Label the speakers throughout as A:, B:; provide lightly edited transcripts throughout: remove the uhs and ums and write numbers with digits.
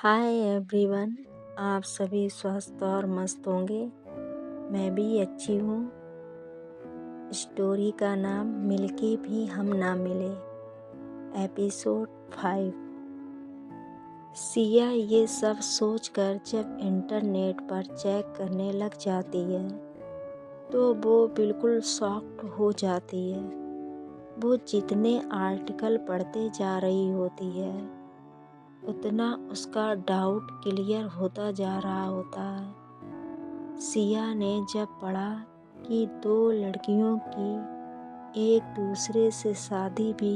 A: Hi everyone. आप सभी स्वस्थ और मस्त होंगे। मैं भी अच्छी हूँ। स्टोरी का नाम मिलके भी हम ना मिले, एपिसोड 5। सिया ये सब सोचकर जब इंटरनेट पर चेक करने लग जाती है तो वो बिल्कुल शॉक्ड हो जाती है। वो जितने आर्टिकल पढ़ते जा रही होती है उतना उसका डाउट क्लियर होता जा रहा होता है। सिया ने जब पढ़ा कि 2 लड़कियों की एक दूसरे से शादी भी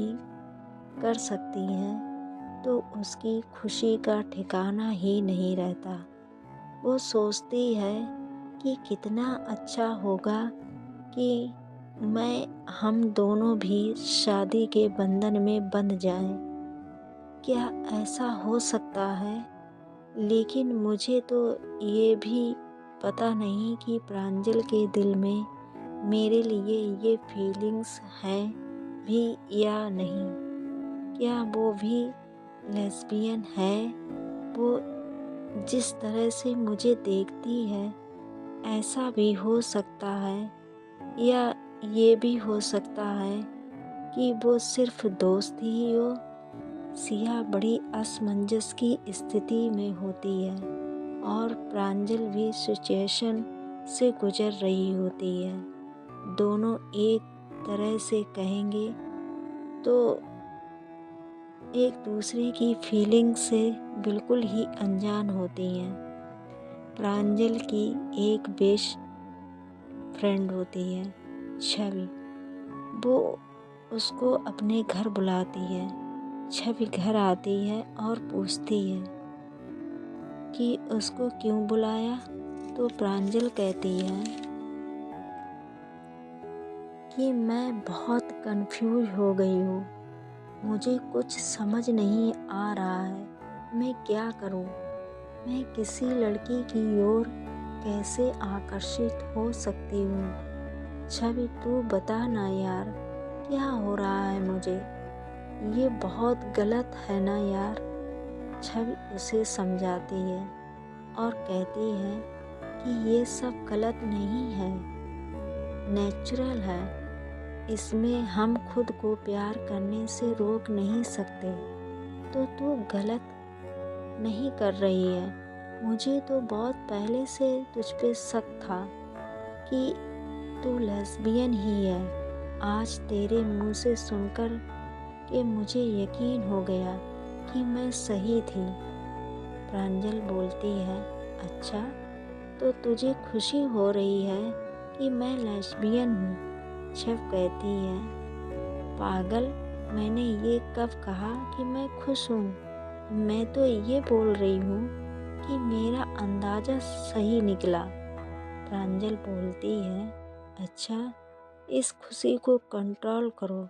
A: कर सकती हैं तो उसकी खुशी का ठिकाना ही नहीं रहता। वो सोचती है कि कितना अच्छा होगा कि हम दोनों भी शादी के बंधन में बंध जाएं। क्या ऐसा हो सकता है? लेकिन मुझे तो ये भी पता नहीं कि प्रांजल के दिल में मेरे लिए ये फीलिंग्स हैं भी या नहीं। क्या वो भी लेस्बियन है? वो जिस तरह से मुझे देखती है ऐसा भी हो सकता है, या ये भी हो सकता है कि वो सिर्फ दोस्त ही हो। सिया बड़ी असमंजस की स्थिति में होती है और प्रांजल भी सिचुएशन से गुजर रही होती है। दोनों एक तरह से कहेंगे तो एक दूसरे की फीलिंग से बिल्कुल ही अनजान होती हैं। प्रांजल की एक बेस्ट फ्रेंड होती है, छवि। वो उसको अपने घर बुलाती है। छवि घर आती है और पूछती है कि उसको क्यों बुलाया, तो प्रांजल कहती है कि मैं बहुत कंफ्यूज हो गई हूँ। मुझे कुछ समझ नहीं आ रहा है मैं क्या करूँ। मैं किसी लड़की की ओर कैसे आकर्षित हो सकती हूँ। छवि तू बता ना यार, क्या हो रहा है मुझे। ये बहुत गलत है ना यार। छवि उसे समझाती है और कहती है कि ये सब गलत नहीं है, नेचुरल है। इसमें हम खुद को प्यार करने से रोक नहीं सकते। तो तू गलत नहीं कर रही है। मुझे तो बहुत पहले से तुझ पे शक था कि तू लेस्बियन ही है। आज तेरे मुंह से सुनकर के मुझे यकीन हो गया कि मैं सही थी। प्रांजल बोलती है, अच्छा तो तुझे खुशी हो रही है कि मैं लेस्बियन हूँ। छव कहती है, पागल, मैंने ये कब कहा कि मैं खुश हूँ। मैं तो ये बोल रही हूँ कि मेरा अंदाज़ा सही निकला। प्रांजल बोलती है, अच्छा इस खुशी को कंट्रोल करो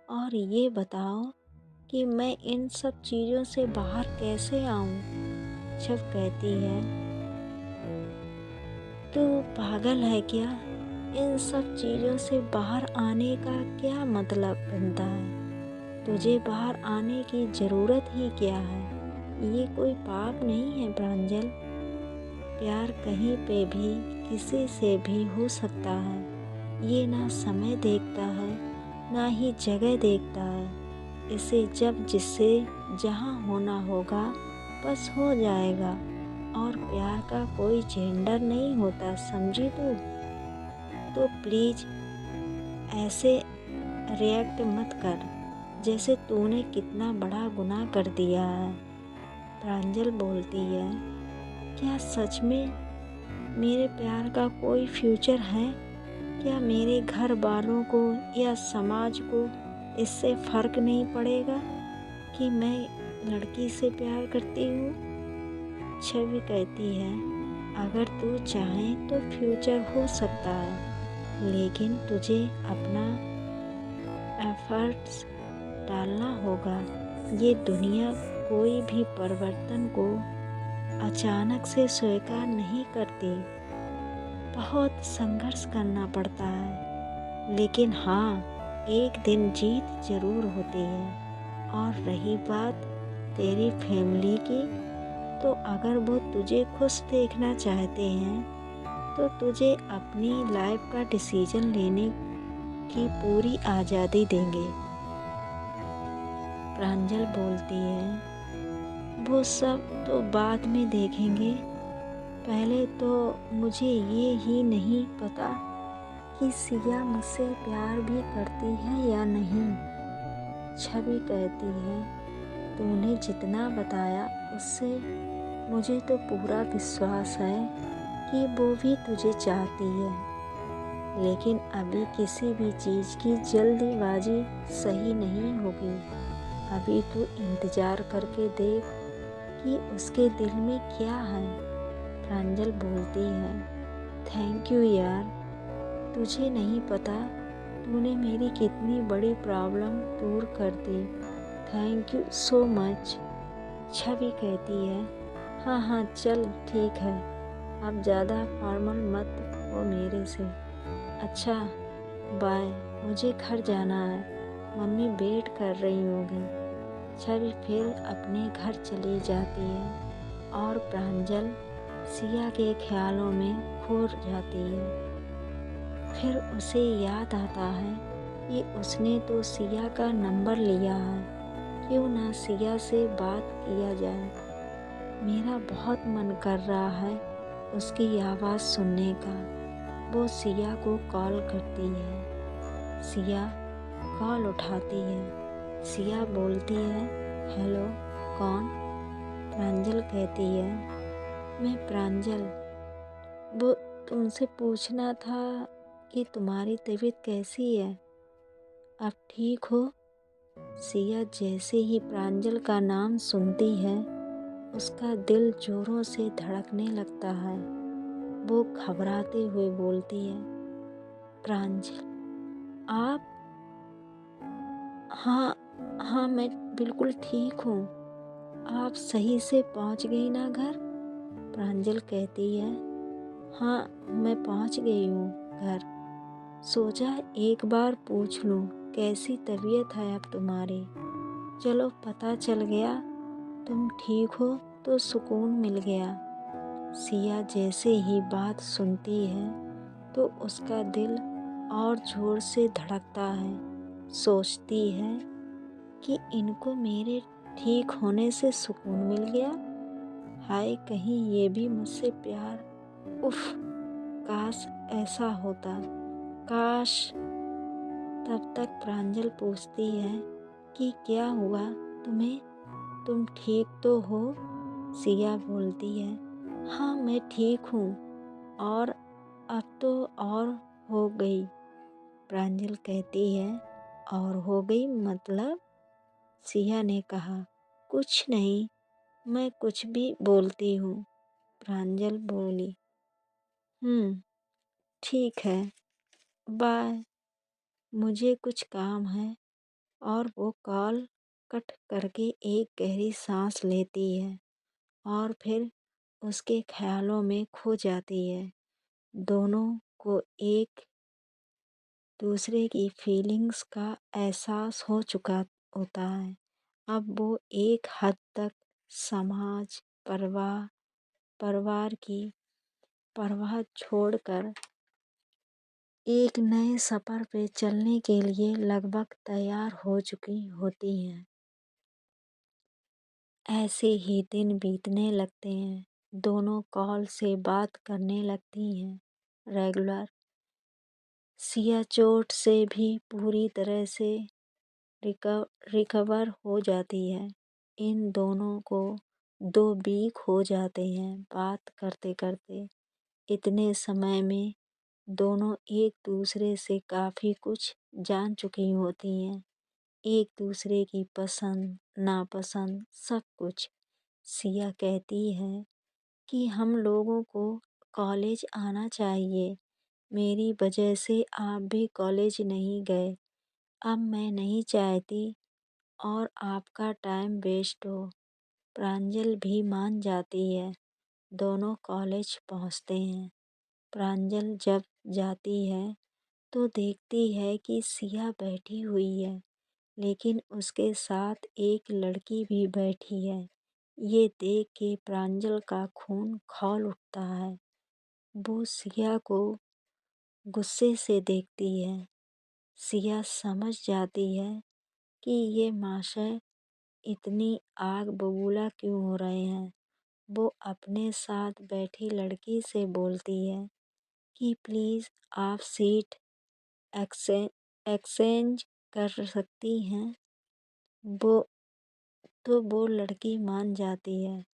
A: और ये बताओ कि मैं इन सब चीज़ों से बाहर कैसे आऊँ। छव कहती है, तू पागल है क्या। इन सब चीज़ों से बाहर आने का क्या मतलब बनता है। तुझे बाहर आने की ज़रूरत ही क्या है। ये कोई पाप नहीं है प्रांजल। प्यार कहीं पे भी किसी से भी हो सकता है। ये ना समय देखता है ना ही जगह देखता है। इसे जब जिससे जहाँ होना होगा बस हो जाएगा। और प्यार का कोई जेंडर नहीं होता, समझी तू। तो प्लीज़ ऐसे रिएक्ट मत कर जैसे तूने कितना बड़ा गुनाह कर दिया है। प्रांजल बोलती है, क्या सच में मेरे प्यार का कोई फ्यूचर है। क्या मेरे घर वालों को या समाज को इससे फ़र्क नहीं पड़ेगा कि मैं लड़की से प्यार करती हूँ। छवि कहती है, अगर तू चाहे तो फ्यूचर हो सकता है, लेकिन तुझे अपना एफर्ट्स डालना होगा। ये दुनिया कोई भी परिवर्तन को अचानक से स्वीकार नहीं करती। बहुत संघर्ष करना पड़ता है, लेकिन हाँ, एक दिन जीत जरूर होती है। और रही बात तेरी फैमिली की, तो अगर वो तुझे खुश देखना चाहते हैं तो तुझे अपनी लाइफ का डिसीजन लेने की पूरी आज़ादी देंगे। प्रांजल बोलती है, वो सब तो बाद में देखेंगे, पहले तो मुझे ये ही नहीं पता कि सिया मुझसे प्यार भी करती है या नहीं। छवि कहती है, तूने जितना बताया उससे मुझे तो पूरा विश्वास है कि वो भी तुझे चाहती है, लेकिन अभी किसी भी चीज़ की जल्दीबाजी सही नहीं होगी। अभी तू इंतज़ार करके देख कि उसके दिल में क्या है। प्रांजल बोलती है, थैंक यू यार, तुझे नहीं पता तूने मेरी कितनी बड़ी प्रॉब्लम दूर कर दी। Thank you so much. Chhavi कहती है, हाँ हाँ चल ठीक है, अब ज़्यादा फॉर्मल मत हो मेरे से। अच्छा बाय, मुझे घर जाना है, मम्मी वेट कर रही होगी। छवि फिर अपने घर चली जाती है और प्रांजल सिया के ख्यालों में खो जाती है। फिर उसे याद आता है कि उसने तो सिया का नंबर लिया है, क्यों ना सिया से बात किया जाए। मेरा बहुत मन कर रहा है उसकी आवाज़ सुनने का। वो सिया को कॉल करती है। सिया कॉल उठाती है। सिया बोलती है, हेलो कौन? प्रांजल कहती है, मैं प्रांजल, वो तुमसे पूछना था कि तुम्हारी तबीयत कैसी है, अब ठीक हो? सिया जैसे ही प्रांजल का नाम सुनती है उसका दिल जोरों से धड़कने लगता है। वो घबराते हुए बोलती है, प्रांजल आप? हाँ हाँ मैं बिल्कुल ठीक हूँ। आप सही से पहुँच गई ना घर? प्रांजल कहती है, हाँ मैं पहुँच गई हूँ घर। सोचा एक बार पूछ लूँ कैसी तबीयत है अब तुम्हारी। चलो पता चल गया तुम ठीक हो तो सुकून मिल गया। सिया जैसे ही बात सुनती है तो उसका दिल और ज़ोर से धड़कता है। सोचती है कि इनको मेरे ठीक होने से सुकून मिल गया। हाय कहीं ये भी मुझसे प्यार, उफ, काश ऐसा होता, काश। तब तक प्रांजल पूछती है कि क्या हुआ तुम्हें, तुम ठीक तो हो? सिया बोलती है, हाँ मैं ठीक हूँ, और अब तो और हो गई। प्रांजल कहती है, और हो गई मतलब? सिया ने कहा, कुछ नहीं, मैं कुछ भी बोलती हूँ। प्रांजल बोली, ठीक है, बाय, मुझे कुछ काम है। और वो कॉल कट करके एक गहरी सांस लेती है और फिर उसके ख्यालों में खो जाती है। दोनों को एक दूसरे की फीलिंग्स का एहसास हो चुका होता है। अब वो एक हद तक समाज, परिवार की परवाह छोड़कर एक नए सफ़र पे चलने के लिए लगभग तैयार हो चुकी होती हैं। ऐसे ही दिन बीतने लगते हैं। दोनों कॉल से बात करने लगती हैं, रेगुलर। सिया चोट से भी पूरी तरह से रिकवर हो जाती है। इन दोनों को 2 वीक हो जाते हैं बात करते करते। इतने समय में दोनों एक दूसरे से काफ़ी कुछ जान चुकी होती हैं, एक दूसरे की पसंद नापसंद सब कुछ। सिया कहती है कि हम लोगों को कॉलेज आना चाहिए, मेरी वजह से आप भी कॉलेज नहीं गए। अब मैं नहीं चाहती और आपका टाइम वेस्ट हो। प्रांजल भी मान जाती है। दोनों कॉलेज पहुंचते हैं। प्रांजल जब जाती है तो देखती है कि सिया बैठी हुई है, लेकिन उसके साथ एक लड़की भी बैठी है। ये देख के प्रांजल का खून खौल उठता है। वो सिया को गुस्से से देखती है। सिया समझ जाती है कि ये महाशय इतनी आग बबूला क्यों हो रहे हैं। वो अपने साथ बैठी लड़की से बोलती है कि प्लीज़ आप सीट एक्सचेंज कर सकती हैं। वो वो लड़की मान जाती है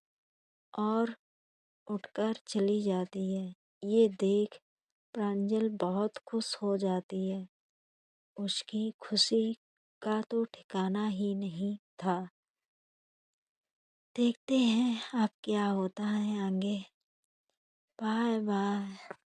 A: और उठकर चली जाती है। ये देख प्रांजल बहुत खुश हो जाती है। उसकी खुशी का तो ठिकाना ही नहीं था। देखते हैं अब क्या होता है आगे। Bye bye.